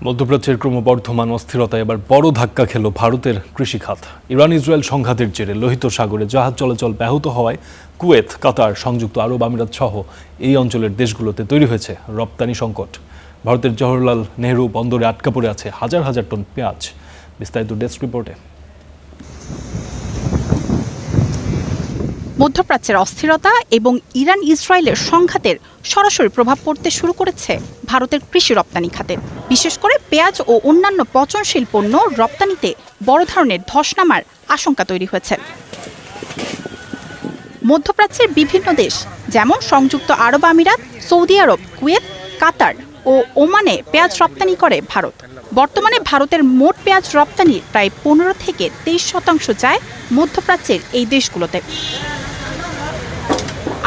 মধ্যপ্রাচ্যের ক্রমবর্ধমান অস্থিরতা এবার বড় ধাক্কা খেল ভারতের কৃষি খাত। ইরান ইসরায়েল সংঘাতের জেরে লোহিত সাগরে জাহাজ চলাচল ব্যাহত হওয়ায় কুয়েত, কাতার, সংযুক্ত আরব আমিরাত সহ এই অঞ্চলের দেশগুলোতে তৈরি হয়েছে রপ্তানি সংকট। ভারতের জওহরলাল নেহরু বন্দরে আটকা পড়ে আছে হাজার হাজার টন পেঁয়াজ। বিস্তারিত ডেস্ক রিপোর্টে। মধ্যপ্রাচ্যের অস্থিরতা এবং ইরান ইসরায়েলের সংঘাতের সরাসরি প্রভাব পড়তে শুরু করেছে ভারতের কৃষি রপ্তানি খাতে। বিশেষ করে পেঁয়াজ ও অন্যান্য পচনশীল পণ্য রপ্তানিতে বড় ধরনের ধস নামার আশঙ্কা তৈরি হয়েছে। মধ্যপ্রাচ্যের বিভিন্ন দেশ যেমন সংযুক্ত আরব আমিরাত, সৌদি আরব, কুয়েত, কাতার ও ওমানে পেঁয়াজ রপ্তানি করে ভারত। বর্তমানে ভারতের মোট পেঁয়াজ রপ্তানির প্রায় 15 থেকে 23% যায় মধ্যপ্রাচ্যের এই দেশগুলোতে।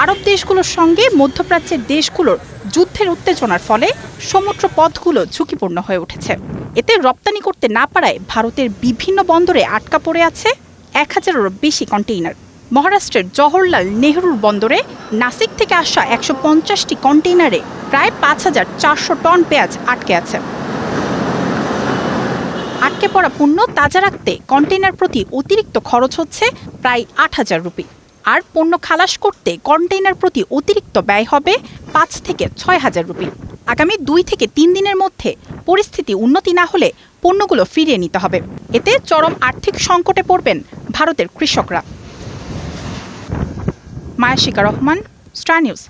আরব দেশগুলোর সঙ্গে মধ্যপ্রাচ্যের দেশগুলোর যুদ্ধের উত্তেজনার ফলে সমুদ্র পথগুলো ঝুঁকিপূর্ণ হয়ে উঠেছে। এতে রপ্তানি করতে না পারায় ভারতের বিভিন্ন বন্দরে আটকা পড়ে আছে 1000-এরও বেশি কন্টেইনার। মহারাষ্ট্রের জওহরলাল নেহরুর বন্দরে নাসিক থেকে আসা 150টি কন্টেইনারে প্রায় 5400 টন পেঁয়াজ আটকে আছে। আটকে পড়া পণ্য তাজা রাখতে কন্টেইনার প্রতি অতিরিক্ত খরচ হচ্ছে প্রায় 8000 রুপি। আর পণ্য খালাস করতে কন্টেইনার প্রতি অতিরিক্ত ব্যয় হবে 5 থেকে 6000 রুপি। আগামী 2 থেকে 3 দিনের মধ্যে পরিস্থিতি উন্নতি না হলে পণ্যগুলো ফিরিয়ে নিতে হবে। এতে চরম আর্থিক সংকটে পড়বেন ভারতের কৃষকরা। মায়াশিকা রহমান, স্টার নিউজ।